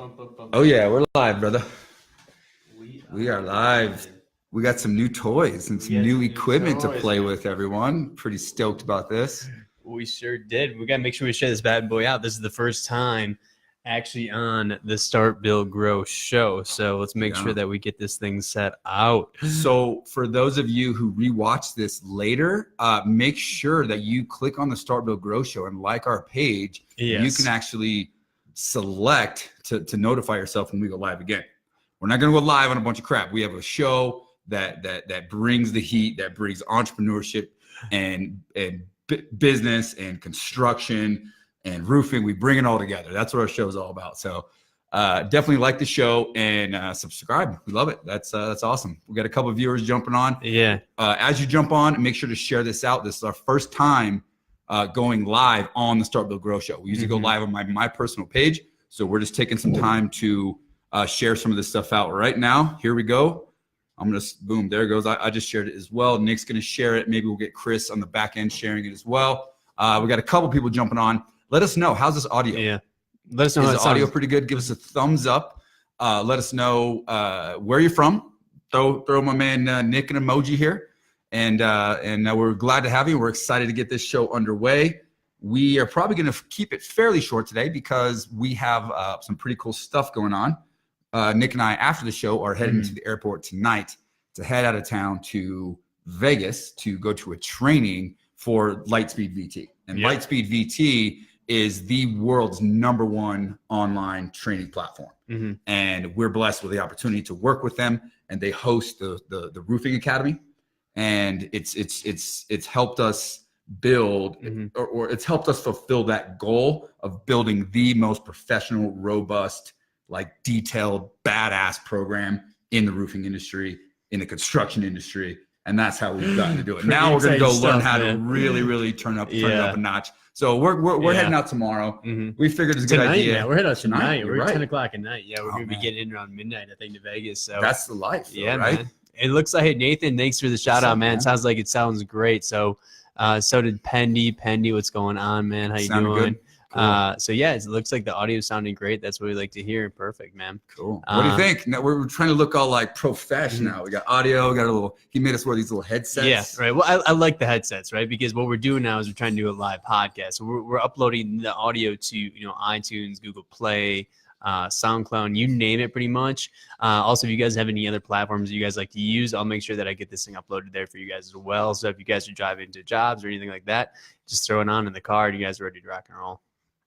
Oh yeah, we're live, brother. We are live. We got some new toys and some new equipment to play with, everyone. Pretty stoked about this. We sure did. We got to make sure we share this bad boy out. This is the first time actually on the Start, Build, Grow show. So let's make sure that we get this thing set out. So for those of you who rewatch this later, make sure that you click on the Start, Build, Grow show and like our page. Yes. You can actually select to notify yourself when we go live again. We're not going to go live on a bunch of crap. We have a show that brings the heat, that brings entrepreneurship and business and construction and roofing. We bring it all together. That's what our show is all about. So definitely like the show and subscribe. We love it. That's awesome. We got a couple of viewers jumping on. Yeah. As you jump on, make sure to share this out. This is our first time going live on the Start, Build, Grow show. We usually go live on my personal page. So we're just taking some time to share some of this stuff out right now. Here we go. I'm going to, boom, there it goes. I just shared it as well. Nick's going to share it. Maybe we'll get Chris on the back end sharing it as well. We got a couple people jumping on. Let us know. How's this audio? Yeah. Let us know. Is the audio pretty good? Give us a thumbs up. Let us know where you're from. Throw my man Nick an emoji here. And we're glad to have you. We're excited to get this show underway. We are probably going to keep it fairly short today because we have some pretty cool stuff going on. Nick and I, after the show, are heading to the airport tonight to head out of town to Vegas to go to a training for Lightspeed VT. And Lightspeed VT is the world's #1 online training platform. And we're blessed with the opportunity to work with them. And they host the Roofing Academy. And it's helped us build or it's helped us fulfill that goal of building the most professional, robust, like detailed, badass program in the roofing industry, in the construction industry. And that's how we've gotten to do it. Now we're going to go learn how to really turn it up a notch. So we're heading out tomorrow. We figured it's a good idea. Man. We're heading out tonight. We're right. 10 o'clock at night. Yeah, we're going to be getting in around midnight, I think, to Vegas. So that's the life. Yeah, right? Man. It looks like, hey, Nathan, thanks for the shout out, man. Sounds like it sounds great. So did Pendy. Pendy, what's going on, man? How you doing? Good. Cool. So yeah, it looks like the audio is sounding great. That's what we like to hear. Perfect, man. Cool. What do you think? Now we're trying to look all like professional. We got audio. We got he made us wear these little headsets. Yeah, right. Well, I like the headsets, right? Because what we're doing now is we're trying to do a live podcast. So we're uploading the audio to iTunes, Google Play, SoundCloud, you name it, pretty much. Also, if you guys have any other platforms you guys like to use, I'll make sure that I get this thing uploaded there for you guys as well. So if you guys are driving to jobs or anything like that, just throw it on in the car and you guys are ready to rock and roll.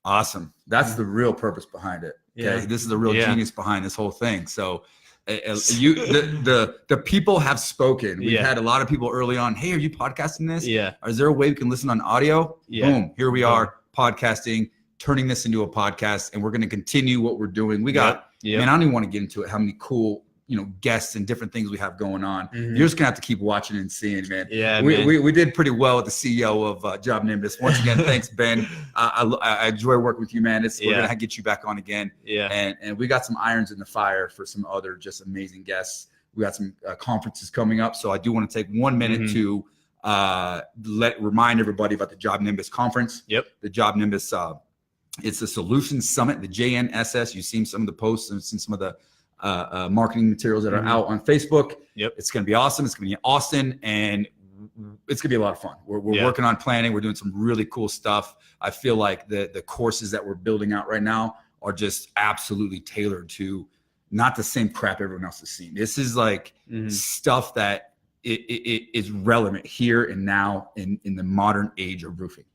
Awesome. That's the real purpose behind it. Okay. This is the real genius behind this whole thing. So the people have spoken. We've had a lot of people early on. Hey, are you podcasting this? Yeah. Is there a way we can listen on audio? Boom. Here we are podcasting, turning this into a podcast, and we're going to continue what we're doing. We got, man, I don't even want to get into it, how many cool, guests and different things we have going on. You're just going to have to keep watching and seeing, man. Yeah, we did pretty well with the CEO of Job Nimbus. Once again, thanks, Ben. I enjoy working with you, man. We're going to get you back on again. Yeah. And we got some irons in the fire for some other just amazing guests. We got some conferences coming up. So I do want to take 1 minute to remind everybody about the Job Nimbus conference. The Job Nimbus, it's a solutions summit, the JNSS. You've seen some of the posts and seen some of the marketing materials that are out on Facebook. It's going to be awesome. It's going to be in Austin, and it's going to be a lot of fun. We're working on planning. We're doing some really cool stuff. I feel like the courses that we're building out right now are just absolutely tailored to not the same crap everyone else is seeing. This is like stuff that it is relevant here and now in the modern age of roofing.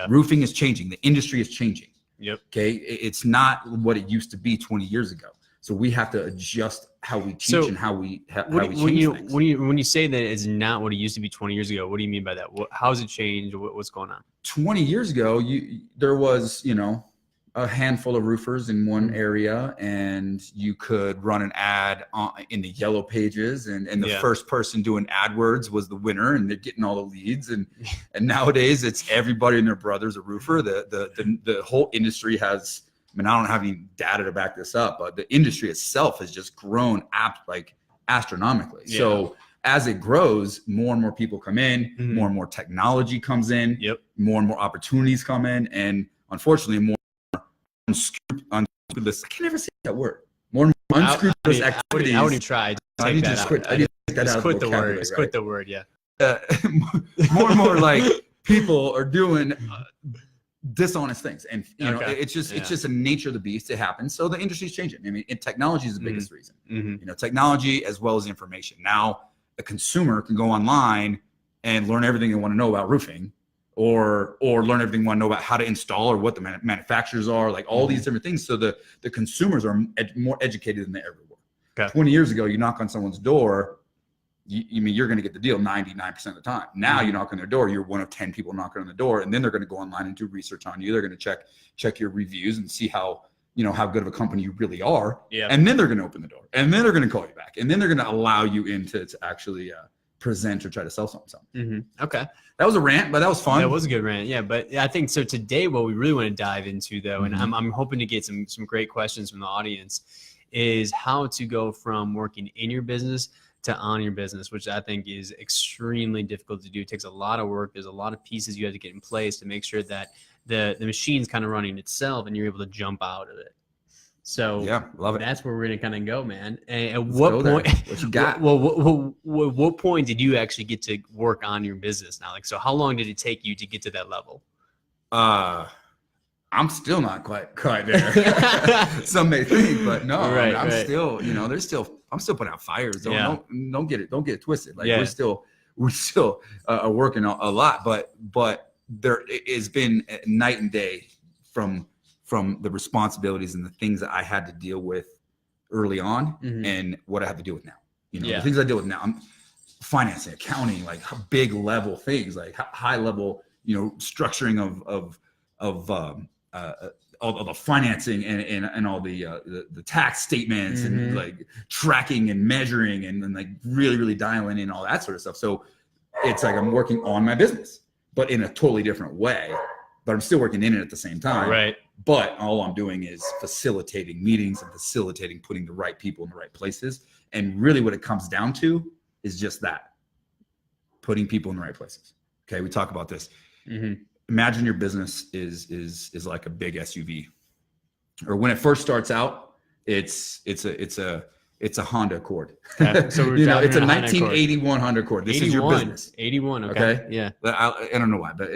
Roofing is changing. The industry is changing. Okay. It's not what it used to be 20 years ago. So we have to adjust how we teach and how we change things. When you say that it's not what it used to be 20 years ago, what do you mean by that? How has it changed? What's going on? 20 years ago, there was, a handful of roofers in one area, and you could run an ad in the yellow pages, and the first person doing AdWords was the winner, and they're getting all the leads. And nowadays, it's everybody and their brother's a roofer. The whole industry has. I mean, I don't have any data to back this up, but the industry itself has just grown astronomically. So as it grows, more and more people come in, more and more technology comes in, more and more opportunities come in, and unfortunately, more unscrupulous. I can never say that word. More unscrupulous activities. I wouldn't try to I take need you that to out. quit. I need to take that out of the Quit the word. vocabulary, Just right? quit the word. Yeah. More and more like people are doing dishonest things, and you know, it's just a nature of the beast. It happens. So the industry's changing. I mean, technology is the biggest reason. You know, technology as well as information. Now, a consumer can go online and learn everything they want to know about roofing, or learn everything they want to know about how to install, or what the manufacturers are, like all these different things. So the consumers are more educated than they ever were. 20 years ago, you knock on someone's door, you mean you're going to get the deal 99% of the time. Now you knock on their door, you're one of 10 people knocking on the door, and then they're going to go online and do research on you. They're going to check your reviews and see how good of a company you really are. And then they're going to open the door, and then they're going to call you back, and then they're going to allow you in to actually present or try to sell something. Okay. That was a rant, but that was fun. That was a good rant. Yeah. But I think so today, what we really want to dive into though, and I'm hoping to get some great questions from the audience, is how to go from working in your business to on your business, which I think is extremely difficult to do. It takes a lot of work. There's a lot of pieces you have to get in place to make sure that the machine's kind of running itself and you're able to jump out of it. So yeah, love it. That's where we're gonna kind of go, man. And at what point? What you got? What point did you actually get to work on your business now? Like, so how long did it take you to get to that level? I'm still not quite there. Some may think, but no, I'm still, I'm still putting out fires. Don't get it twisted. Like we're still working a lot, but there has been night and day from the responsibilities and the things that I had to deal with early on and what I have to deal with now. The things I deal with now, I'm financing, accounting, like big level things, like high level, structuring of all the financing and all the tax statements and like tracking and measuring and like really dialing in all that sort of stuff. So it's like I'm working on my business, but in a totally different way. But I'm still working in it at the same time. Right. But all I'm doing is facilitating meetings and facilitating putting the right people in the right places. And really what it comes down to is just that. Putting people in the right places. Okay, we talk about this. Imagine your business is like a big SUV. Or when it first starts out, it's a Honda Accord. Okay. So it's a 1981 Honda Accord. This is your business. 81. Okay. Yeah. I don't know why, but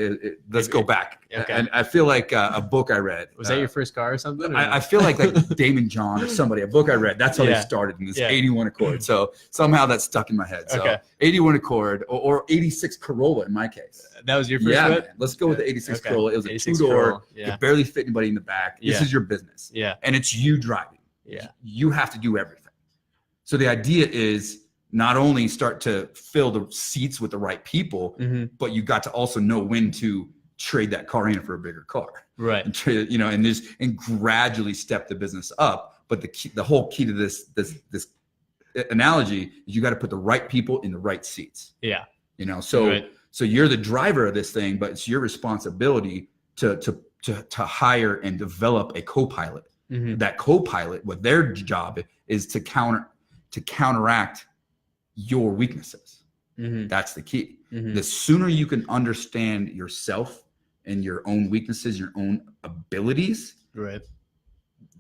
let's go back. Okay. And I feel like a book I read. Was that your first car or something? I feel like Damon John or somebody, a book I read. That's how they started in this 81 Accord. So somehow that's stuck in my head. So 81 Accord or 86 Corolla in my case. That was your first whip? Man. Let's go with the 86 Corolla. It was a two-door. You could barely fit anybody in the back. This is your business. Yeah. And it's you driving. Yeah. You have to do everything. So the idea is not only start to fill the seats with the right people, but you got to also know when to trade that car in for a bigger car. Right. And trade, and gradually step the business up. But the whole key to this analogy is you got to put the right people in the right seats. Yeah. So you're the driver of this thing, but it's your responsibility to hire and develop a co-pilot. That co-pilot, what their job is to counteract your weaknesses. That's the key. The sooner you can understand yourself and your own weaknesses, your own abilities, right,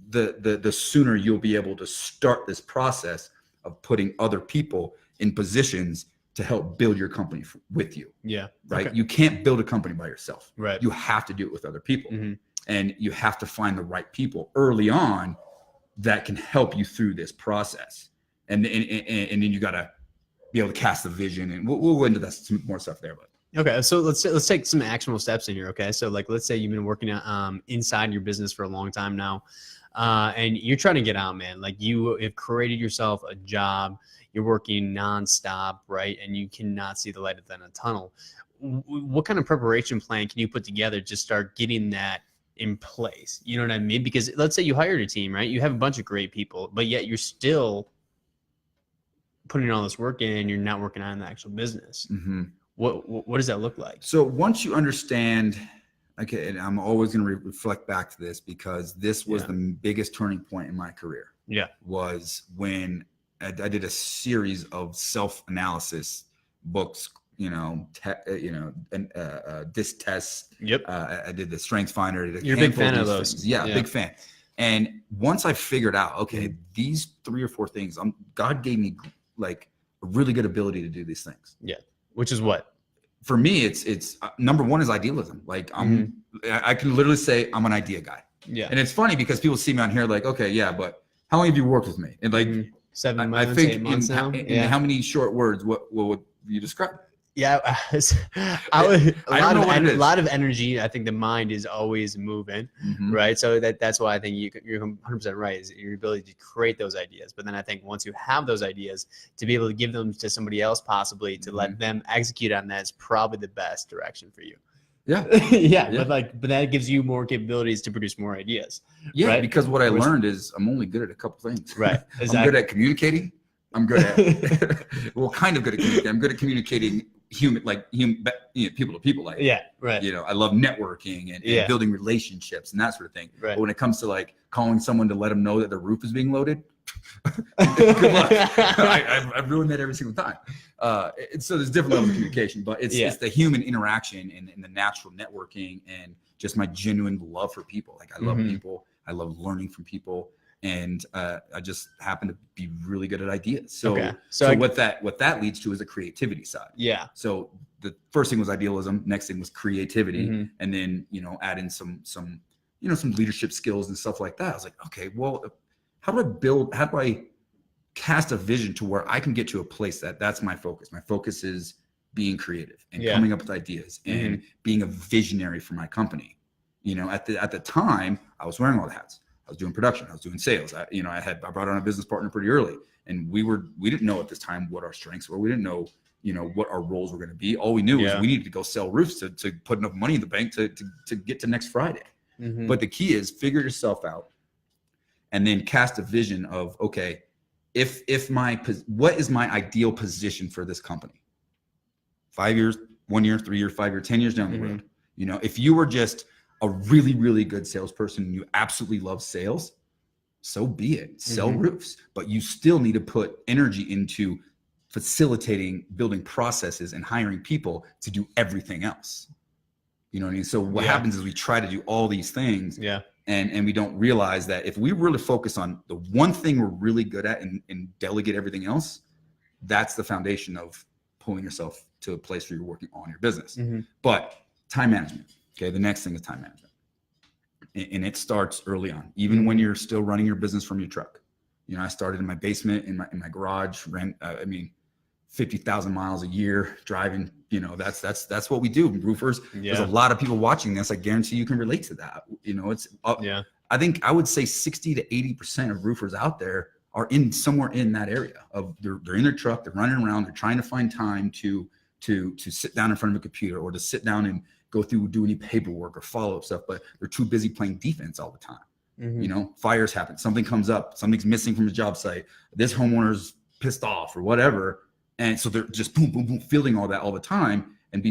the sooner you'll be able to start this process of putting other people in positions to help build your company with you. Yeah. Right. Okay. You can't build a company by yourself. Right. You have to do it with other people. And you have to find the right people early on that can help you through this process. And then you got to be able to cast the vision, and we'll go into that some more stuff there. But okay, so let's take some actionable steps in here. Okay, so like let's say you've been working inside your business for a long time now, and you're trying to get out, man. Like you have created yourself a job, you're working nonstop, right? And you cannot see the light at the end of the tunnel. What kind of preparation plan can you put together to start getting that in place? You know what I mean? Because let's say you hired a team, right? You have a bunch of great people, but yet you're still putting all this work in and you're not working on the actual business. What does that look like? So once you understand, okay, and I'm always going to reflect back to this because this was the biggest turning point in my career. Yeah. Was when I did a series of self-analysis books, disc tests. Yep. I did the Strengths Finder. You're a big fan of those. Yeah, big fan. And once I figured out, okay, these 3 or 4 things, God gave me like a really good ability to do these things. Yeah. Which is what? For me, it's number one is idealism. Like I can literally say I'm an idea guy. Yeah. And it's funny because people see me on here like, okay, yeah, but how long have you worked with me? And like, 7 months, I think 8 months now. in how many short words, what would you describe? Yeah, a lot of energy. I think the mind is always moving, right? So that's why I think you're 100% right. Is your ability to create those ideas. But then I think once you have those ideas, to be able to give them to somebody else, possibly to let them execute on that, is probably the best direction for you. Yeah. Yeah. But that gives you more capabilities to produce more ideas. Yeah, right? because what I learned is I'm only good at a couple things. Right. Exactly. I'm good at communicating. I'm good at well, kind of good at communicating. I'm good at communicating people to people. Like, yeah, right. I love networking and building relationships and that sort of thing. Right. But when it comes to like calling someone to let them know that the roof is being loaded, good luck. I've ruined that every single time. So there's different levels of communication, but it's the human interaction and the natural networking and just my genuine love for people. Like I love people. I love learning from people. And I just happen to be really good at ideas. So what that leads to is a creativity side. Yeah. So the first thing was idealism. Next thing was creativity, and then add in some leadership skills and stuff like that. I was like, okay, well, how do I cast a vision to where I can get to a place that's my focus. My focus is being creative and coming up with ideas and being a visionary for my company. At the time, I was wearing all the hats. I was doing production. I was doing sales. I brought on a business partner pretty early, and we didn't know at this time what our strengths were. We didn't know, what our roles were going to be. All we knew was we needed to go sell roofs to put enough money in the bank to get to next Friday. But the key is figure yourself out, and then cast a vision of, okay, what is my ideal position for this company? 5 years, 1 year, 3 years, 5 years, 10 years down the road. If you were just a really, really good salesperson and you absolutely love sales, so be it. Sell roofs, but you still need to put energy into facilitating, building processes and hiring people to do everything else. You know what I mean? So what happens is we try to do all these things and we don't realize that if we really focus on the one thing we're really good at and delegate everything else, that's the foundation of pulling yourself to a place where you're working on your business. But time management. Okay, the next thing is time management. And it starts early on, even when you're still running your business from your truck. I started in my basement, in my garage, 50,000 miles a year driving. That's what we do. Roofers, there's a lot of people watching this. I guarantee you can relate to that. I think I would say 60 to 80% of roofers out there are somewhere in that area of they're in their truck, they're running around, they're trying to find time to sit down in front of a computer or to sit down and go through, do any paperwork or follow-up stuff, but they're too busy playing defense all the time. Fires happen, something comes up, something's missing from the job site, this homeowner's pissed off or whatever. And so they're just boom, boom, boom, fielding all that all the time. And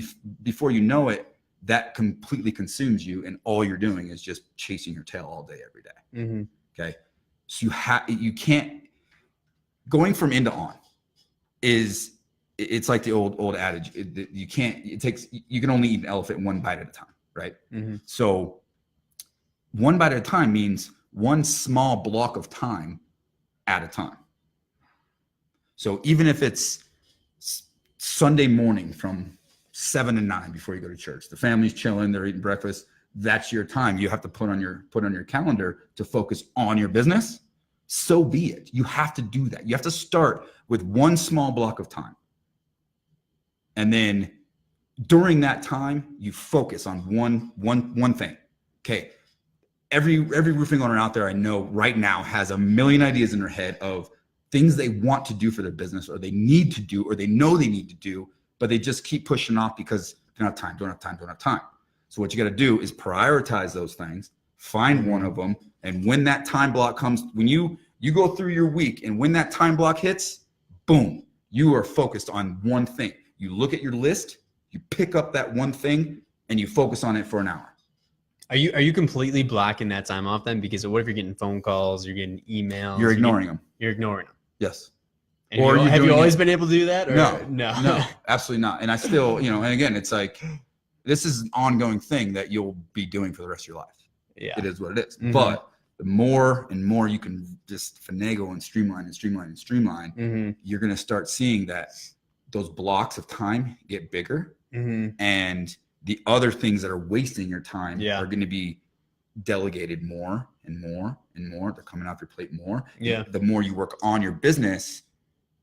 before you know it, that completely consumes you. And all you're doing is just chasing your tail all day, every day. Okay. So you can't, going from in to on it's like the old adage. You can only eat an elephant one bite at a time, right? So one bite at a time means one small block of time at a time. So even if it's Sunday morning from 7 to 9 before you go to church, the family's chilling, they're eating breakfast, that's your time. You have to put on your calendar to focus on your business. So be it. You have to do that. You have to start with one small block of time. And then during that time, you focus on one thing. Okay. Every roofing owner out there I know right now has a million ideas in their head of things they want to do for their business, or they need to do, or they know they need to do, but they just keep pushing off because they don't have time. So what you got to do is prioritize those things, find one of them. And when that time block comes, when you go through your week and when that time block hits, boom, you are focused on one thing. You look at your list, you pick up that one thing and you focus on it for an hour. Are you completely blocking that time off then? Because what if you're getting phone calls, you're getting emails? You're ignoring them. You're ignoring them. Yes. And or have you always been able to do that? Or? No, absolutely not. And I still, and again, it's like, this is an ongoing thing that you'll be doing for the rest of your life. Yeah. It is what it is. But the more and more you can just finagle and streamline, you're going to start seeing that those blocks of time get bigger, and the other things that are wasting your time are going to be delegated more and more and more. They're coming off your plate more. The more you work on your business,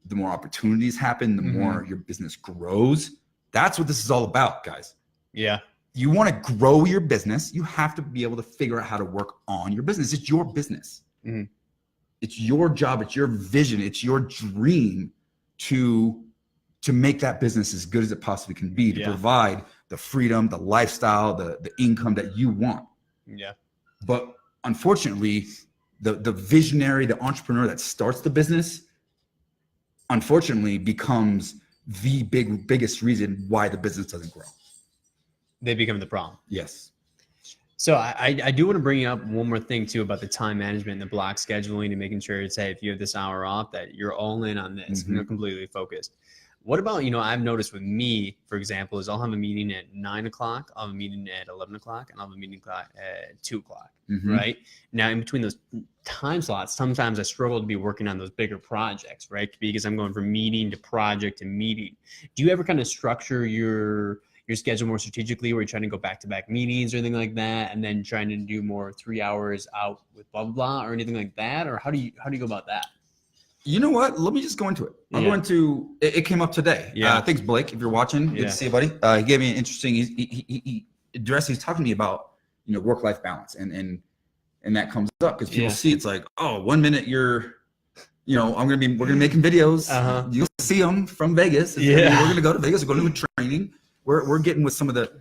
the more opportunities happen, the more your business grows. That's what this is all about, guys. Yeah. You want to grow your business, you have to be able to figure out how to work on your business. It's your business. It's your job. It's your vision. It's your dream to make that business as good as it possibly can be, to provide the freedom, the lifestyle, the income that you want. Yeah. But unfortunately, the visionary, the entrepreneur that starts the business, unfortunately becomes the biggest reason why the business doesn't grow. They become the problem. Yes. So I do want to bring up one more thing too about the time management and the block scheduling and making sure it's, hey, if you have this hour off, that you're all in on this and you're completely focused. What about, I've noticed with me, for example, is I'll have a meeting at 9 o'clock, I'll have a meeting at 11 o'clock, and I'll have a meeting at 2 o'clock, right? Now, in between those time slots, sometimes I struggle to be working on those bigger projects, right? Because I'm going from meeting to project to meeting. Do you ever kind of structure your schedule more strategically, where you're trying to go back-to-back meetings or anything like that, and then trying to do more 3 hours out with blah, blah, blah, or anything like that? Or how do you go about that? You know what? Let me just go into it. I'm going to, it came up today. Thanks, Blake, if you're watching. Good to see you, buddy. He gave me an interesting, he addressed, he's talking to me about, work-life balance. And that comes up because people see it's like, oh, 1 minute we're going to be making videos. You'll see them from Vegas. We're going to go to Vegas. We're going to do a training. We're getting with some of the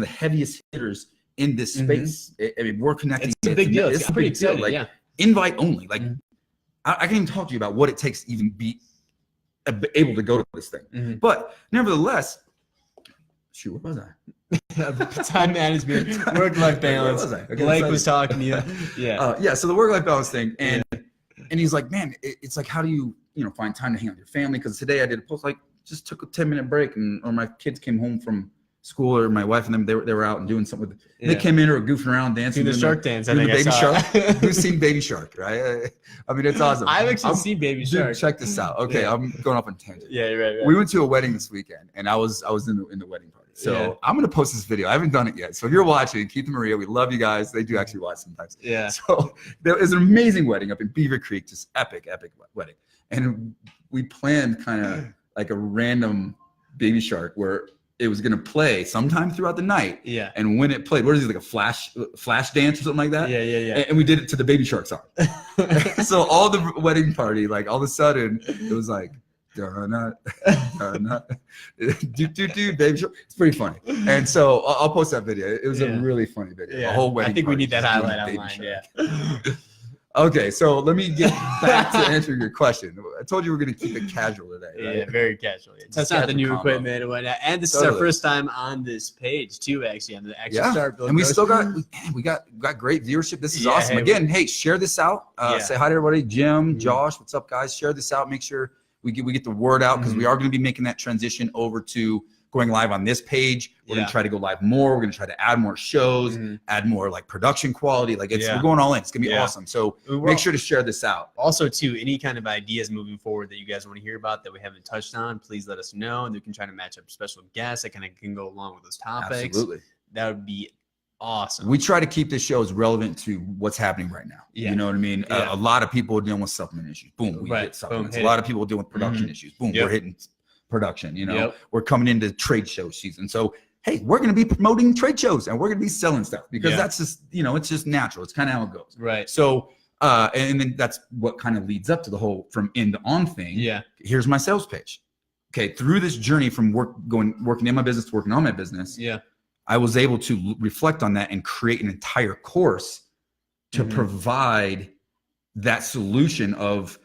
heaviest hitters in this space. I mean, we're connecting. It's a big deal. It's pretty exciting. Like, invite only. Like, I can't even talk to you about what it takes to even be able to go to this thing. But nevertheless, shoot, what was I? Time management, work-life balance. Okay, Blake was talking to you. So the work-life balance thing, and he's like, man, it's like, how do you find time to hang out with your family? Because today I did a post, like, just took a 10-minute break, or my kids came home from school, or my wife and them, they were out and doing something with it. They came in or goofing around, dancing. Doing the Shark dance. Doing the Baby Shark. Who's seen Baby Shark, right? I mean, it's awesome. I've actually seen Baby Shark. Check this out. Okay, I'm going off on tangent. Right. We went to a wedding this weekend, and I was in the wedding party. So I'm going to post this video. I haven't done it yet. So if you're watching, Keith and Maria, we love you guys. They do actually watch sometimes. So there was an amazing wedding up in Beaver Creek, just epic wedding. And we planned kind of like a random Baby Shark where it was going to play sometime throughout the night. And when it played, what is it, like a flash dance or something like that? And we did it to the Baby Shark song. So all the wedding party, like all of a sudden, it was like, do Baby Shark. It's pretty funny. And so I'll post that video. It was a really funny video. The whole wedding. I think we need that highlight online. Okay, so let me get back to answering your question. I told you we're going to keep it casual today, right? Yeah, very casual. Test out the new equipment and whatnot. And this is our first time on this page too, actually, on the Action Start Build. And we still got great viewership. This is awesome. Again, hey, share this out. Say hi to everybody. Jim, Josh, what's up, guys? Share this out. Make sure we get the word out, because we are going to be making that transition over to going live on this page. We're going to try to go live more. We're going to try to add more shows, add more like production quality. Like we're going all in. It's going to be awesome. So make sure to share this out. Also too, any kind of ideas moving forward that you guys want to hear about that we haven't touched on, please let us know. And we can try to match up special guests that kind of can go along with those topics. Absolutely. That would be awesome. We try to keep this show as relevant to what's happening right now. You know what I mean? A lot of people are dealing with supplement issues. Boom, we hit supplements. A lot of people are dealing with production issues. Boom, we're hitting production. We're coming into trade show season. So, hey, we're going to be promoting trade shows, and we're going to be selling stuff, because that's just, it's just natural. It's kind of how it goes. Right. So, and then that's what kind of leads up to the whole from in to on thing. Here's my sales page. Okay. Through this journey from working in my business to working on my business. I was able to reflect on that and create an entire course to provide that solution of,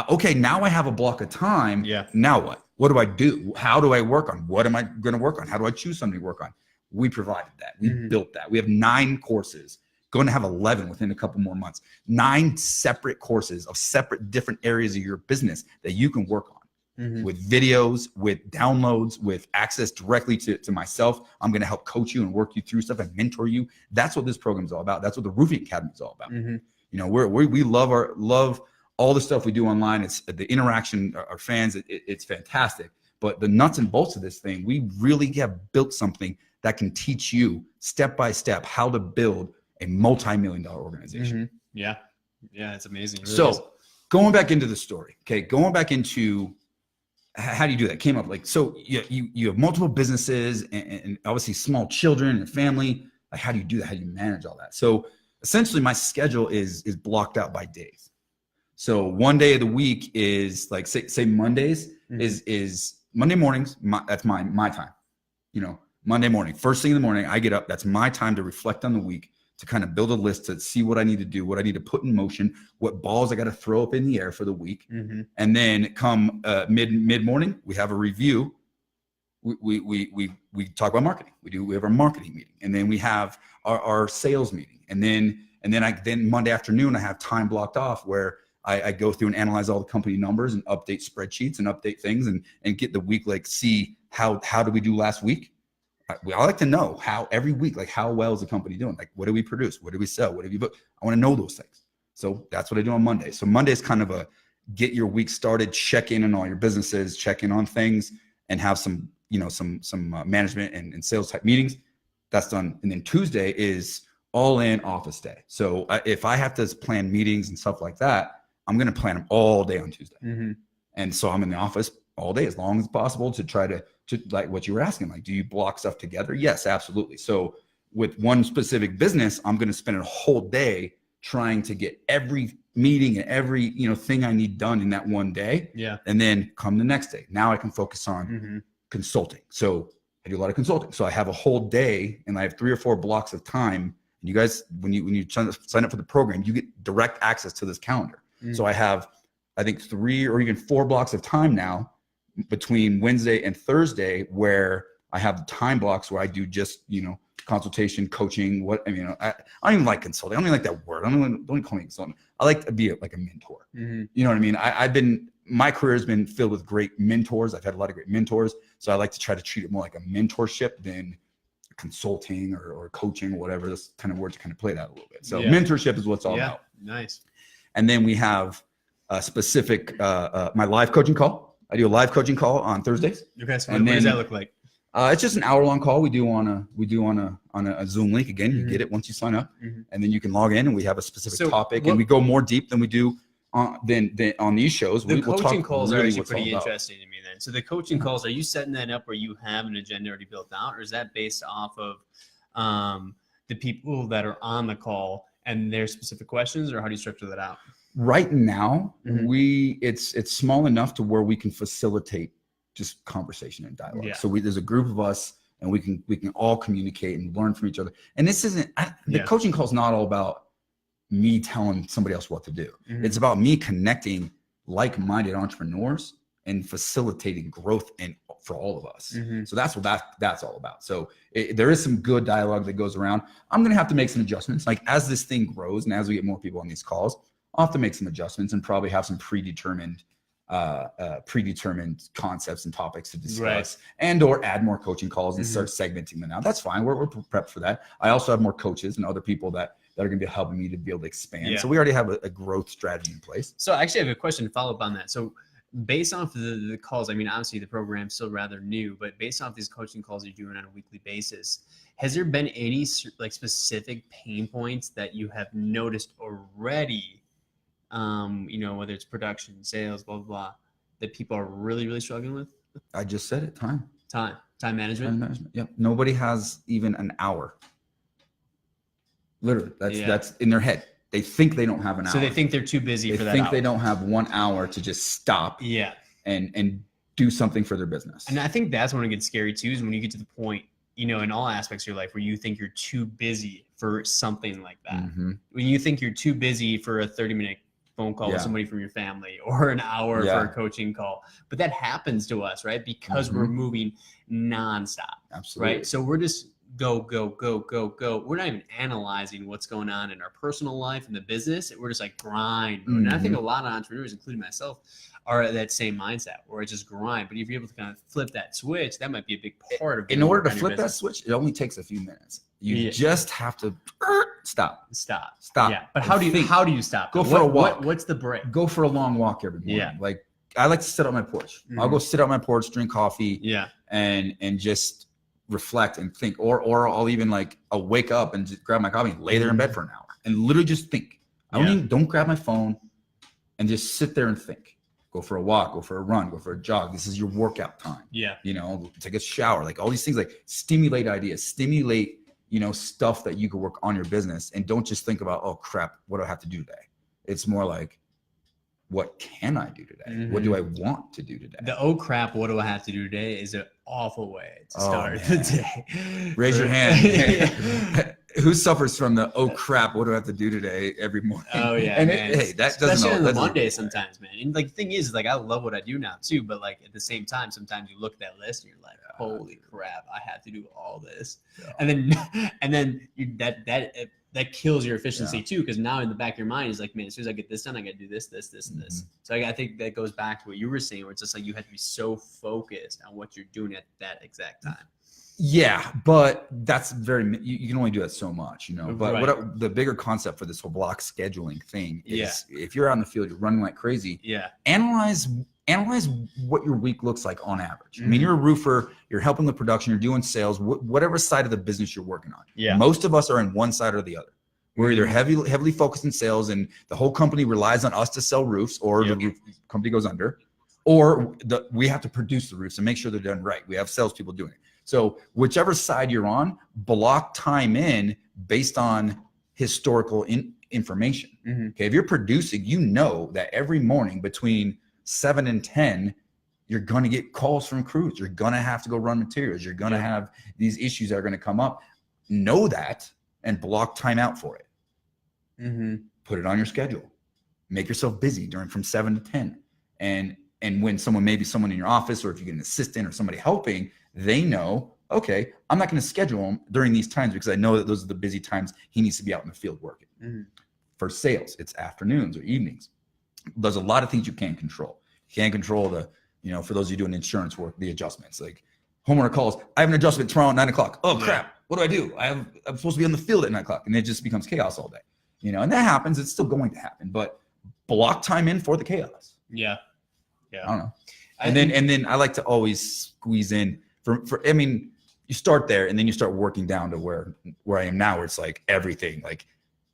okay, now I have a block of time. Now what? What do I do? How do I work on? What am I going to work on? How do I choose something to work on? We provided that. We built that. We have 9 courses, going to have 11 within a couple more months. 9 separate courses of separate different areas of your business that you can work on. with videos, with downloads, with access directly to myself. I'm going to help coach you and work you through stuff and mentor you. That's what this program is all about. That's what the Roofing Academy is all about. You know, we love all the stuff we do online. It's the interaction, our fans, it's fantastic. But the nuts and bolts of this thing, we really have built something that can teach you step by step how to build a multi-million-dollar organization. Yeah, it's amazing. It really So is. going back into the story, okay, going back into how do you do that? Came up like, so you have multiple businesses and obviously small children and family. Like, how do you do that? How do you manage all that? So essentially my schedule is blocked out by days. So one day of the week is like, say Mondays is Monday mornings. That's my time, you know, Monday morning, first thing in the morning, I get up. That's my time to reflect on the week, to kind of build a list, to see what I need to do, what I need to put in motion, what balls I got to throw up in the air for the week. And then come mid morning, we have a review. We talk about marketing. We have our marketing meeting, and then we have our sales meeting. And then Monday afternoon, I have time blocked off where I go through and analyze all the company numbers and update spreadsheets and update things and get the week, like, see how did we do last week? I like to know how every week, like, how well is the company doing? Like, what do we produce? What do we sell? What have you booked? I want to know those things. So that's what I do on Monday. So Monday is kind of a get your week started, check in on all your businesses, check in on things, and have some, you know, some management and sales type meetings. That's done. And then Tuesday is all in office day. So if I have to plan meetings and stuff like that, I'm going to plan them all day on Tuesday. And so I'm in the office all day as long as possible to try to like what you were asking, like, do you block stuff together? Yes, absolutely. So with one specific business, I'm going to spend a whole day trying to get every meeting and every, you know, thing I need done in that one day. Yeah. And then come the next day, now I can focus on consulting. So I do a lot of consulting. So I have a whole day and I have 3 or 4 blocks of time. And you guys, when you sign up for the program, you get direct access to this calendar. So I have, I think, 3 or even 4 blocks of time now between Wednesday and Thursday where I have the time blocks where I do just, you know, consultation, coaching. I don't even like consulting. I don't even like that word. Don't even call me consultant. I like to be like a mentor. You know what I mean? My career has been filled with great mentors. I've had a lot of great mentors. So I like to try to treat it more like a mentorship than consulting or coaching or whatever. This kind of words kind of play that a little bit. So mentorship is what it's all about. Nice. And then we have a specific, my live coaching call. I do a live coaching call on Thursdays. Okay, so what does that look like? It's just an hour-long call. We do on a Zoom link. Again, you get it once you sign up, and then you can log in, and we have a specific topic, and we go more deep than we do on these shows. The coaching calls are actually pretty interesting to me then. So the coaching calls, are you setting that up where you have an agenda already built out, or is that based off of the people that are on the call and their specific questions, or how do you structure that out? Right now, it's small enough to where we can facilitate just conversation and dialogue. So there's a group of us, and we can all communicate and learn from each other. And this isn't the coaching call is not all about me telling somebody else what to do. It's about me connecting like-minded entrepreneurs and facilitating growth for all of us. So that's what that's all about. So there is some good dialogue that goes around. I'm going to have to make some adjustments. Like, as this thing grows and as we get more people on these calls, I'll have to make some adjustments and probably have some predetermined concepts and topics to discuss, and or add more coaching calls and start segmenting them out. That's fine. We're prepped for that. I also have more coaches and other people that are going to be helping me to be able to expand. So we already have a growth strategy in place. So I actually have a question to follow up on that. So based off the calls, I mean, obviously the program's still rather new, but based off these coaching calls you're doing on a weekly basis, has there been any like specific pain points that you have noticed already? You know, whether it's production, sales, blah, blah, blah, that people are really, really struggling with? I just said it, time management. Time management. Yep. Nobody has even an hour. Literally, that's in their head. They think they don't have an hour. So they think they're too busy for that. They think they don't have 1 hour to just stop. And do something for their business. And I think that's when it gets scary too, is when you get to the point, you know, in all aspects of your life where you think you're too busy for something like that. When you think you're too busy for a 30-minute phone call with somebody from your family, or an hour for a coaching call. But that happens to us, right? Because we're moving nonstop. Absolutely. Right. So we're just go, go, go, go, go. We're not even analyzing what's going on in our personal life and the business. We're just like grind. And I think a lot of entrepreneurs, including myself, are at that same mindset where it's just grind. But if you're able to kind of flip that switch, that might be a big part of. In order to flip that switch, it only takes a few minutes. You just have to stop. Yeah, but how do you stop? Go for a walk. What's the break? Go for a long walk every morning. Yeah. Like I like to sit on my porch. I'll go sit on my porch, drink coffee. Yeah. And just reflect and think, or I'll even I'll wake up and just grab my coffee and lay there in bed for an hour and literally just think. Don't grab my phone and just sit there and think. Go for a walk, go for a run, go for a jog. This is your workout time. Yeah. Take a shower, all these things, stimulate ideas, stimulate, stuff that you could work on your business. And don't just think about, oh crap, what do I have to do today? It's more like, what can I do today? What do I want to do today? The oh crap, what do I have to do today is an awful way to start the day. Raise your hand. Who suffers from the oh crap, what do I have to do today every morning? Oh yeah, and man. That doesn't. Especially on the Monday sometimes, man. And the thing is, I love what I do now too. But at the same time, sometimes you look at that list and you're like, holy crap, I have to do all this, and then that kills your efficiency too, because now in the back of your mind is man, as soon as I get this done, I got to do this, and this. So I think that goes back to what you were saying, where it's just you have to be so focused on what you're doing at that exact time. Yeah, but that's you can only do that so much, But Right. The bigger concept for this whole block scheduling thing is, if you're out in the field, you're running like crazy. Yeah. Analyze what your week looks like on average. I mean, you're a roofer, you're helping the production, you're doing sales, whatever side of the business you're working on. Yeah. Most of us are in one side or the other. We're either heavily focused in sales and the whole company relies on us to sell roofs, or the roof company goes under, or we have to produce the roofs and make sure they're done right. We have salespeople doing it. So whichever side you're on, block time in based on historical information. Okay, if you're producing, that every morning between 7 and 10, you're going to get calls from crews. You're going to have to go run materials. You're going to have these issues that are going to come up. Know that and block time out for it. Put it on your schedule. Make yourself busy from 7 to 10. And when someone in your office, or if you get an assistant or somebody helping, they know, okay, I'm not going to schedule him during these times because I know that those are the busy times he needs to be out in the field working. For sales, it's afternoons or evenings. There's a lot of things you can't control. You can't control for those of you doing insurance work, the adjustments. Homeowner calls, I have an adjustment tomorrow at 9 o'clock. Oh crap, what do? I'm supposed to be on the field at 9 o'clock. And it just becomes chaos all day. And that happens. It's still going to happen, but block time in for the chaos. Yeah. I don't know. And then I like to always squeeze in you start there and then you start working down to where I am now, where it's everything,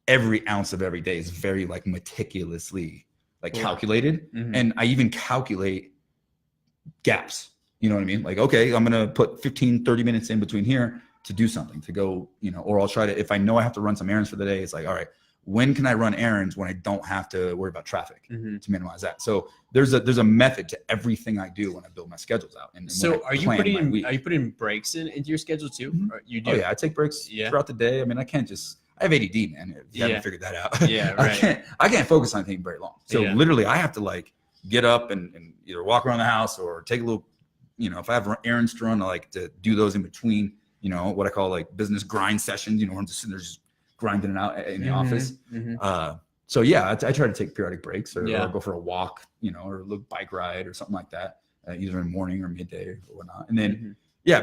every ounce of every day is very meticulously calculated. And I even calculate gaps. You know what I mean? Okay, I'm going to put 15, 30 minutes in between here to do something, to go, or I'll try to, if I know I have to run some errands for the day, it's all right, when can I run errands when I don't have to worry about traffic to minimize that? So there's a method to everything I do when I build my scheles out. And so are you putting breaks into your schedule too? Or you do? Oh yeah, I take breaks throughout the day. I mean, I have ADD, man. If you haven't figured that out. Yeah, right. I can't focus on anything very long. So literally I have to get up and either walk around the house or take a little, if I have errands to run, I like to do those in between, what I call business grind sessions, where I'm just sitting there just grinding it out in the office. So yeah, I try to take periodic breaks or go for a walk, or a little bike ride or something like that, either in the morning or midday or whatnot. And then,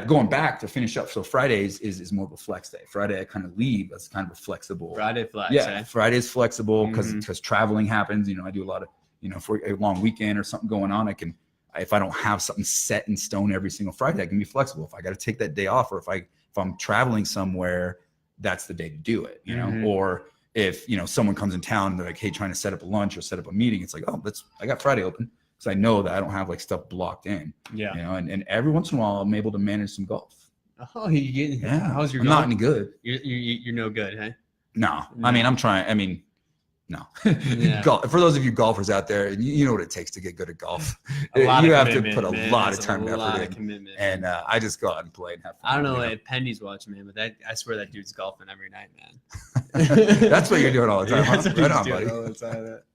going back to finish up. So Fridays is more of a flex day. Friday, I kind of leave as kind of a flexible. Friday flex. Yeah, Friday's flexible because traveling happens. I do a lot of, for a long weekend or something going on, if I don't have something set in stone every single Friday, I can be flexible. If I got to take that day off, or if I'm traveling somewhere, that's the day to do it, or if, someone comes in town and they're hey, trying to set up a lunch or set up a meeting, it's I got Friday open because I know that I don't have stuff blocked in, and every once in a while I'm able to manage some golf. Oh, how's your I'm golf? not any good. You're no good, huh? No. I mean, I'm trying. I mean, No. Yeah. For those of you golfers out there, you know what it takes to get good at golf. A lot You of have to commitment, put a man. lot of That's time and a lot effort of in. commitment. And I just go out and play and have fun. I don't know you if Pendy's watching, man, but I swear that dude's golfing every night, man. That's what you're doing all the time, That's huh? what Right he's on, doing buddy. all the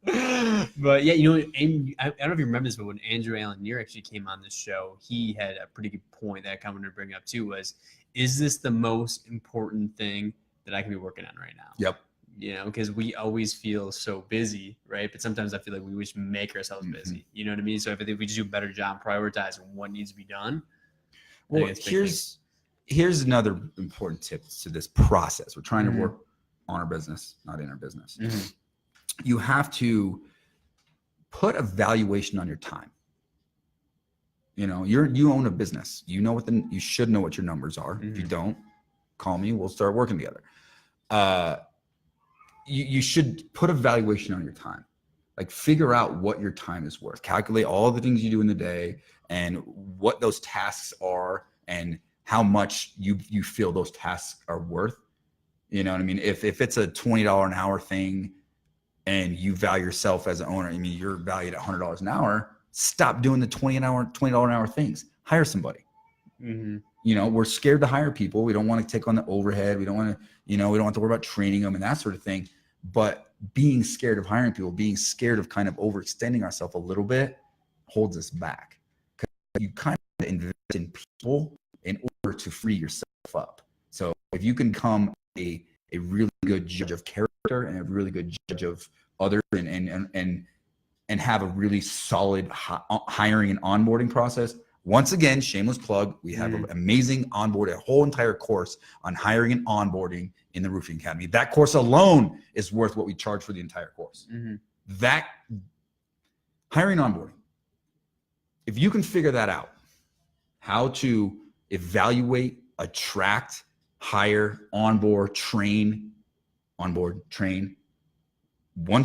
time. But yeah, you know, and I don't know if you remember this, but when Andrew Allen Neer actually came on this show, he had a pretty good point that I kind of wanted to bring up too. Was, is this the most important thing that I can be working on right now? Yep. You know, because we always feel so busy, right? But sometimes I feel like we wish make ourselves busy. You know what I mean? So if we just do a better job prioritizing what needs to be done. Well, here's another important tip to this process. We're trying to work on our business, not in our business. You have to put a valuation on your time. You know, you own a business. You know you should know what your numbers are. If you don't, call me. We'll start working together. You should put a valuation on your time. Like, figure out what your time is worth. Calculate all the things you do in the day and what those tasks are and how much you feel those tasks are worth. You know what I mean? If it's a $20 an hour thing and you value yourself as an owner, I mean, you're valued at $100 an hour, stop doing the $20 an hour things. Hire somebody. You know, we're scared to hire people. We don't want to take on the overhead. We don't want to, we don't have to worry about training them and that sort of thing. But being scared of hiring people, being scared of kind of overextending ourselves a little bit holds us back. Because you kind of invest in people in order to free yourself up. So if you can become a really good judge of character and a really good judge of others and have a really solid hiring and onboarding process. Once again, shameless plug, we have an amazing a whole entire course on hiring and onboarding in the Roofing Academy. That course alone is worth what we charge for the entire course. That hiring and onboarding, if you can figure that out, how to evaluate, attract, hire, onboard, train one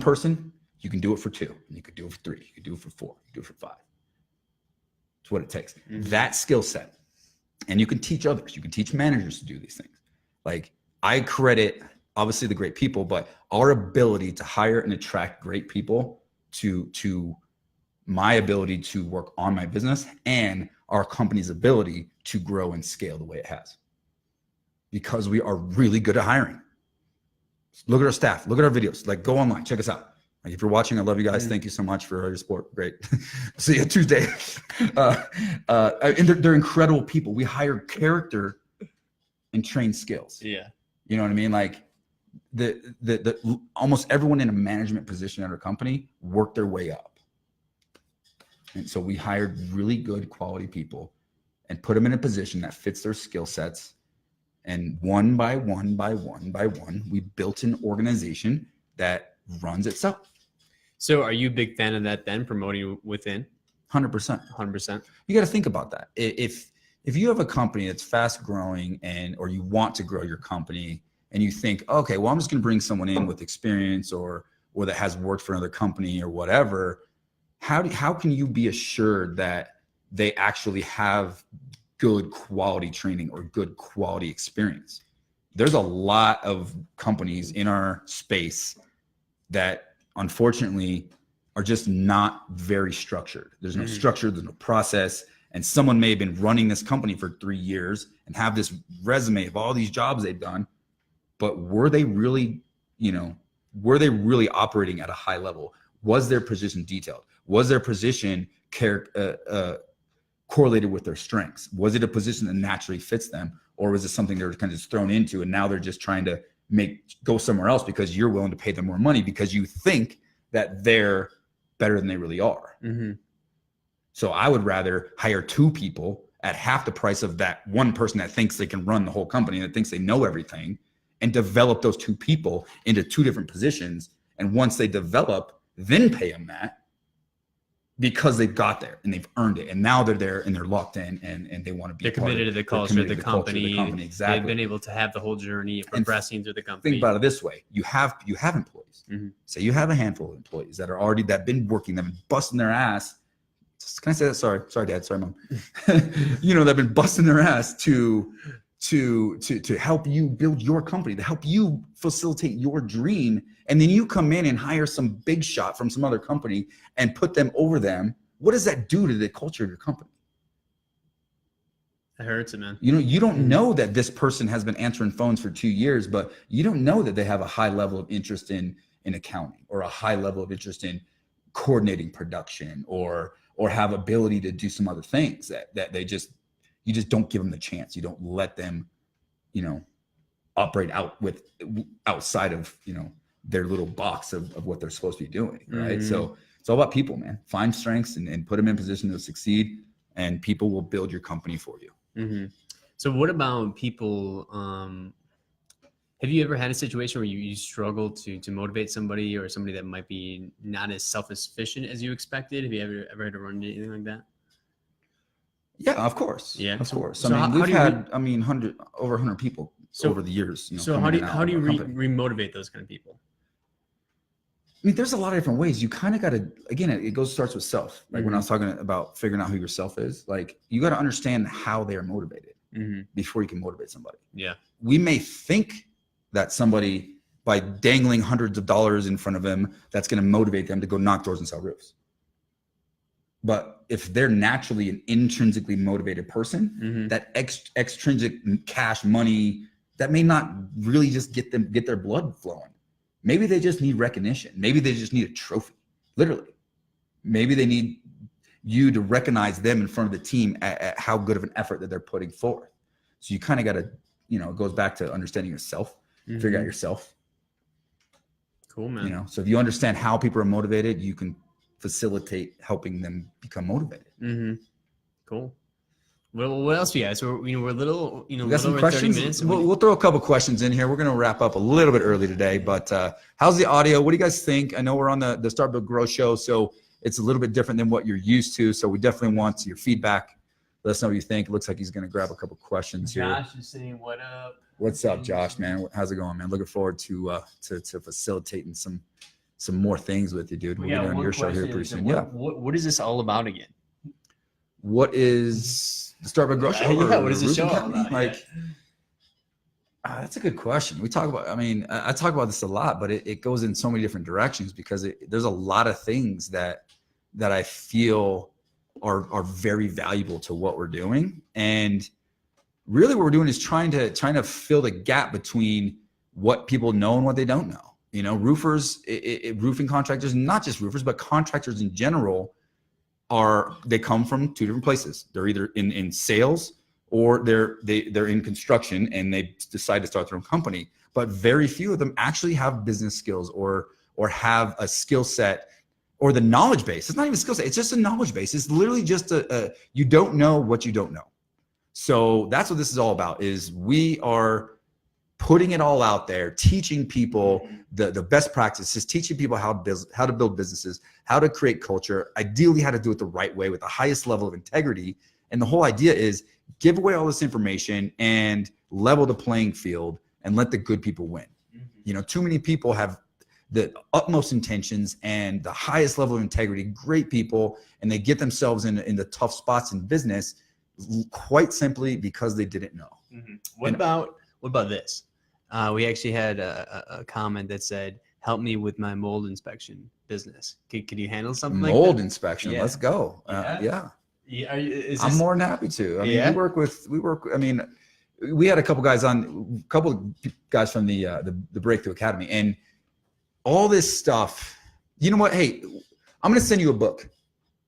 person, you can do it for 2, and you could do it for 3, you could do it for 4, you could do it for 5. It's what it takes. That skill set. And you can teach others. You can teach managers to do these things. Like, I credit obviously the great people, but our ability to hire and attract great people to my ability to work on my business and our company's ability to grow and scale the way it has. Because we are really good at hiring. Look at our staff, look at our videos, like, go online, check us out. Like, if you're watching, I love you guys. Thank you so much for your support. Great. See you Tuesday. And they're incredible people. We hire character and train skills. Yeah. You know what I mean? Like, the almost everyone in a management position at our company worked their way up. And so we hired really good quality people and put them in a position that fits their skill sets. And one by one, we built an organization that runs itself. So are you a big fan of that then, promoting within? 100%. 100%. You got to think about that. If you have a company that's fast growing or you want to grow your company and you think, okay, well, I'm just going to bring someone in with experience or that has worked for another company or whatever, how can you be assured that they actually have good quality training or good quality experience? There's a lot of companies in our space that unfortunately are just not very structured. There's no structure, there's no process. And someone may have been running this company for 3 years and have this resume of all these jobs they've done, but were they really operating at a high level? Was their position detailed? Was their position correlated with their strengths? Was it a position that naturally fits them? Or was it something they were kind of just thrown into and now they're just trying to go somewhere else because you're willing to pay them more money because you think that they're better than they really are? So I would rather hire 2 people at half the price of that one person that thinks they can run the whole company, that thinks they know everything, and develop those 2 people into 2 different positions. And once they develop, then pay them that, because they've got there and they've earned it. And now they're there and they're locked in and they want to be They're committed to the culture of the company. Exactly. They've been able to have the whole journey of progressing through the company. Think about it this way. You have employees. Say you have a handful of employees that have been working, that have been busting their ass. Can I say that? Sorry, Dad. Sorry, Mom. They've been busting their ass to to help you build your company, to help you facilitate your dream, and then you come in and hire some big shot from some other company and put them over them, what does that do to the culture of your company? It hurts it, man. You know, you don't know that this person has been answering phones for 2 years, but you don't know that they have a high level of interest in accounting, or a high level of interest in coordinating production, or have ability to do some other things that they just, you just don't give them the chance. You don't let them, you know, operate outside of, you know, their little box of what they're supposed to be doing. Right. So it's all about people, man. Find strengths and put them in position to succeed, and people will build your company for you. So what about people? Have you ever had a situation where you struggle to motivate somebody, or somebody that might be not as self-sufficient as you expected? Have you ever had to run into anything like that? Yeah, of course. Yeah, of course. So I mean, how we've do you had, I mean, over 100 people over the years. You know, so how do you remotivate those kind of people? I mean, there's a lot of different ways. You kind of got to, again, it starts with self. Like when I was talking about figuring out who yourself is, like you got to understand how they are motivated before you can motivate somebody. Yeah. We may think that somebody, by dangling hundreds of dollars in front of them, that's going to motivate them to go knock doors and sell roofs. But if they're naturally an intrinsically motivated person, that extrinsic cash money, that may not really just get their blood flowing. Maybe they just need recognition. Maybe they just need a trophy, literally. Maybe they need you to recognize them in front of the team at how good of an effort that they're putting forth. So you kind of got to, you know, it goes back to understanding yourself, figure out yourself. Cool, man. You know, so if you understand how people are motivated, you can facilitate helping them become motivated. Cool. Well, what else do you guys? So, you know, we're a little, you know, we got some questions. 30 minutes. We'll throw a couple questions in here. We're going to wrap up a little bit early today, but how's the audio? What do you guys think? I know we're on the Start Build Grow show, so it's a little bit different than what you're used to. So we definitely want your feedback. Let us know what you think. It looks like he's going to grab a couple questions here. Josh is saying, "What up?" What's up, Josh? Man, how's it going, man? Looking forward to facilitating some more things with you, dude. We'll get on your show here pretty soon. What is this all about again? What is the Start Build Grow show? Yeah, what is the show about? Like, that's a good question. We talk about, I mean, I talk about this a lot, but it goes in so many different directions because there's a lot of things that I feel are very valuable to what we're doing. And really what we're doing is trying to fill the gap between what people know and what they don't know. You know, roofers, roofing contractors, not just roofers, but contractors in general, they come from two different places. They're either in sales or they're in construction and they decide to start their own company. But very few of them actually have business skills or have a skill set or the knowledge base. It's not even a skill set. It's just a knowledge base. It's literally just you don't know what you don't know. So that's what this is all about, is we are putting it all out there, teaching people the best practices, teaching people how to build businesses, how to create culture, ideally how to do it the right way with the highest level of integrity. And the whole idea is give away all this information and level the playing field and let the good people win. You know, too many people have the utmost intentions and the highest level of integrity, great people, and they get themselves in the tough spots in business quite simply because they didn't know. What about this? We actually had a comment that said, "Help me with my mold inspection business." Could you handle something like that? Mold inspection. Yeah. Let's go. Yeah. I'm more than happy to. I mean, we work. I mean, we had a couple guys from the Breakthrough Academy, and all this stuff. You know what? Hey, I'm going to send you a book.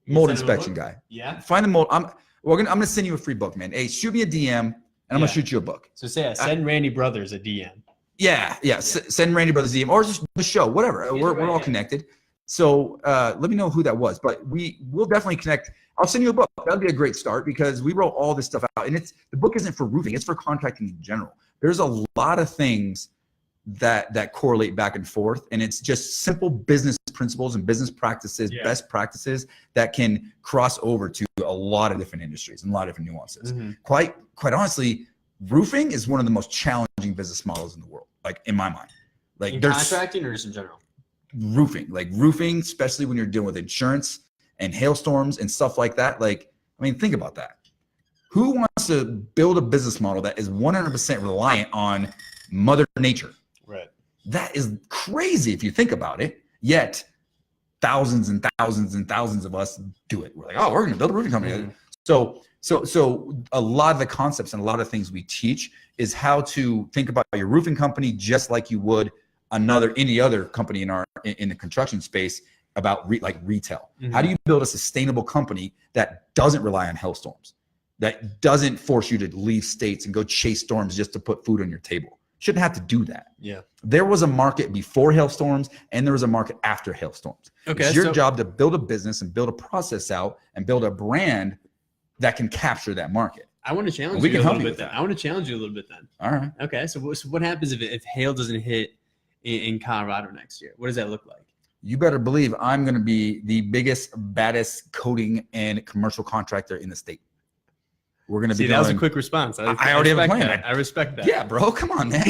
Mold inspection guy. Yeah. Find the mold. I'm going to send you a free book, man. Hey, shoot me a DM. And I'm gonna shoot you a book. So send Randy Brothers a DM. Yeah. Send Randy Brothers a DM or just the show, whatever. We're all connected. So let me know who that was. But we'll definitely connect. I'll send you a book. That'll be a great start because we wrote all this stuff out. And the book isn't for roofing, it's for contracting in general. There's a lot of things that correlate back and forth. And it's just simple business principles and business practices, best practices that can cross over to a lot of different industries and a lot of different nuances. Quite honestly, roofing is one of the most challenging business models in the world, like in my mind. Like in contracting or just in general? Roofing, especially when you're dealing with insurance and hailstorms and stuff like that. Like, I mean, think about that. Who wants to build a business model that is 100% reliant on Mother Nature. Right. That is crazy if you think about it. Yet thousands and thousands and thousands of us do it. We're like, oh, we're going to build a roofing company. Mm-hmm. So a lot of the concepts and a lot of things we teach is how to think about your roofing company just like you would any other company in the construction space about retail. Mm-hmm. How do you build a sustainable company that doesn't rely on hailstorms, that doesn't force you to leave states and go chase storms just to put food on your table? Shouldn't have to do that. Yeah. There was a market before hailstorms and there was a market after hailstorms. Okay, it's your job to build a business and build a process out and build a brand that can capture that market. I want to challenge you a little bit then. I want to challenge you a little bit then. All right. Okay. So what happens if hail doesn't hit in Colorado next year? What does that look like? You better believe I'm going to be the biggest, baddest coating and commercial contractor in the state. We're going to be. That was a quick response. I already have a plan. I respect that. Yeah, bro. Come on, man.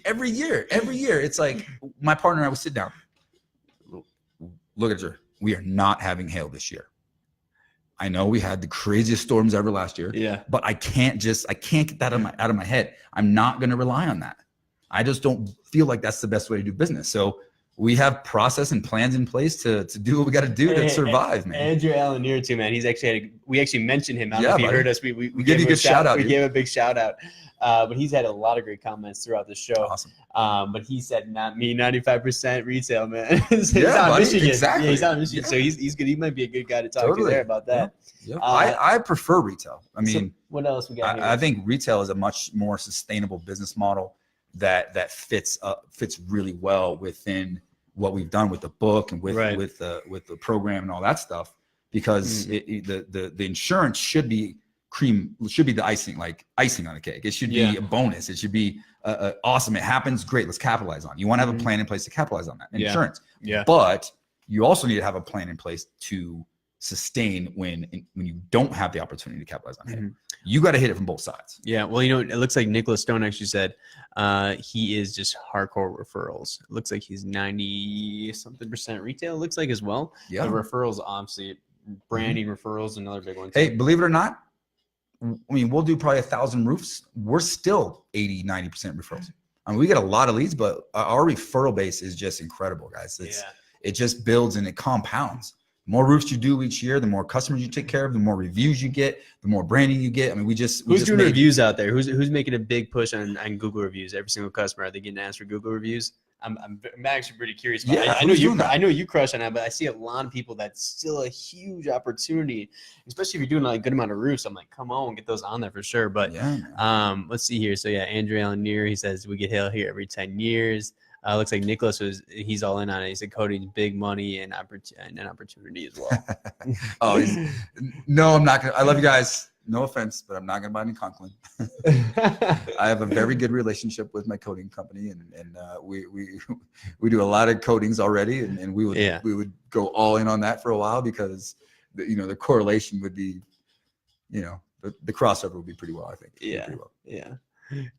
Every year, it's like my partner and I would sit down. Look at her. We are not having hail this year. I know we had the craziest storms ever last year. Yeah. But I can't get that out of my head. I'm not going to rely on that. I just don't feel like that's the best way to do business. So we have process and plans in place to do what we got to do to survive, man. Andrew Allen here too, man. He's actually we actually mentioned him. I don't know if you heard us. We gave you a good shout out. We gave a big shout out. But he's had a lot of great comments throughout the show. Awesome. But he said, not me, 95% retail, man. He's out of Michigan. Exactly. Yeah, he's out of Michigan. Yeah. So he's good. He might be a good guy to talk to there about that. Yeah. I prefer retail. I mean, so what else we got here? I think retail is a much more sustainable business model that fits really well within what we've done with the book and with the program and all that stuff, because the insurance should be the icing on the cake. It should be a bonus. It should be awesome. It happens. Great. Let's capitalize on it. You want to have a plan in place to capitalize on that insurance. Yeah. But you also need to have a plan in place to sustain when you don't have the opportunity to capitalize on it. Mm-hmm. You got to hit it from both sides. Yeah. Well, it looks like Nicholas Stone actually said he is just hardcore referrals. It looks like he's 90-something% retail. It looks like as well. Yeah. The referrals, obviously, branding referrals, another big one. Hey, believe it or not, I mean, we'll do probably 1,000 roofs. We're still 80-90% referrals. I mean, we get a lot of leads, but our referral base is just incredible, guys. It just builds and it compounds. The more roofs you do each year, the more customers you take care of, the more reviews you get, the more branding you get. I mean, who's doing reviews out there? Who's making a big push on Google reviews? Every single customer, are they getting asked for Google reviews? I'm actually pretty curious about it. I know you crush on that, but I see a lot of people that's still a huge opportunity, especially if you're doing a good amount of roofs. I'm like, come on, get those on there for sure. But let's see here. So Andrew Allen Neer, he says we get hail here every 10 years. Looks like Nicholas he's all in on it. He said coding big money and an opportunity as well. No, I'm not gonna. I love you guys. No offense, but I'm not gonna buy any Conklin. I have a very good relationship with my coding company, and we do a lot of coatings already, and we would go all in on that for a while, because the correlation would be, the crossover would be pretty well, I think. Yeah.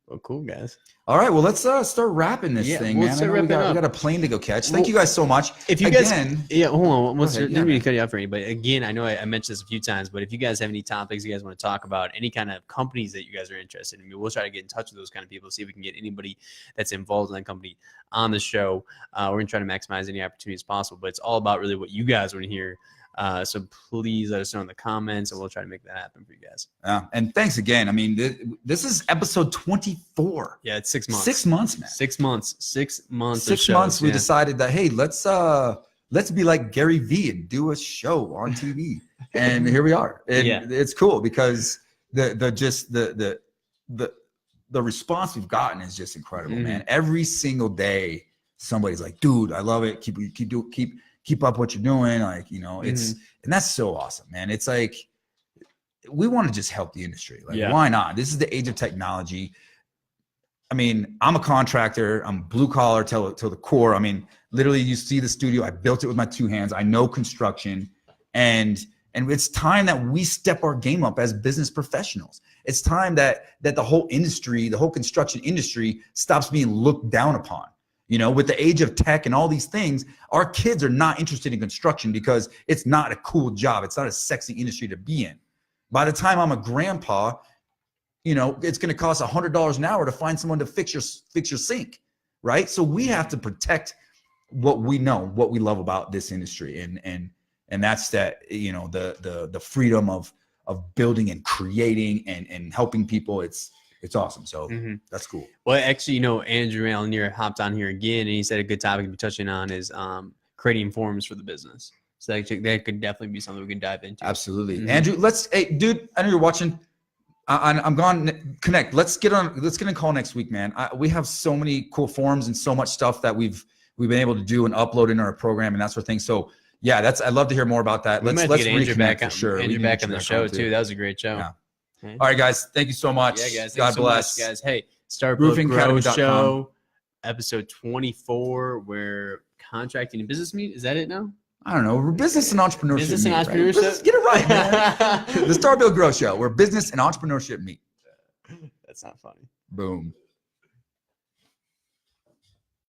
Well, cool, guys. All right, well, let's start wrapping this thing, man. We got a plane to go catch. Thank you guys so much. If you guys, hold on. Didn't mean to cut you off for anybody. Again, I know I mentioned this a few times, but if you guys have any topics you guys want to talk about, any kind of companies that you guys are interested in, we'll try to get in touch with those kind of people, see if we can get anybody that's involved in that company on the show. We're going to try to maximize any opportunities possible, but it's all about really what you guys want to hear. So please let us know in the comments, and we'll try to make that happen for you guys. And thanks again. I mean, this is episode 24. Yeah, it's 6 months. 6 months, man. 6 months. 6 months. 6 months. We decided that, hey, let's be like Gary Vee and do a show on TV. And here we are. And it's cool because the response we've gotten is just incredible, man. Every single day, somebody's like, dude, I love it. Keep up what you're doing. It's, and that's so awesome, man. It's like, we want to just help the industry. Why not? This is the age of technology. I mean, I'm a contractor. I'm blue collar till the core. I mean, literally you see the studio. I built it with my 2 hands. I know construction, and it's time that we step our game up as business professionals. It's time that the whole industry, the whole construction industry, stops being looked down upon. With the age of tech and all these things, our kids are not interested in construction because it's not a cool job. It's not a sexy industry to be in. By the time I'm a grandpa, you know, it's going to cost $100 an hour to find someone to fix your sink, right? So we have to protect what we know, what we love about this industry, and that's that, you know, the freedom of building and creating and helping people. It's awesome. So that's cool. Well, actually, you know, Andrew Alnier hopped on here again, and he said a good topic to be touching on is creating forums for the business. So that could definitely be something we can dive into. Absolutely. Andrew, hey, dude, I know you're watching. I'm gone. Connect. Let's get a call next week, man. We have so many cool forums and so much stuff that we've been able to do and upload into our program and that sort of thing. So yeah, I'd love to hear more about that. Let's get Andrew back for sure. Andrew back on the show too. That was a great show. Yeah. Okay. All right, guys. Thank you so much. Yeah, guys. God bless. So much, guys. Hey, Start Build Grow roofingacademy.com. Show, episode 24, where contracting and business meet. Is that it now? I don't know. We're business and entrepreneurship. Business and meet, entrepreneurship. Right? Get it right, man. The Start Build Grow Show, where business and entrepreneurship meet. That's not funny. Boom.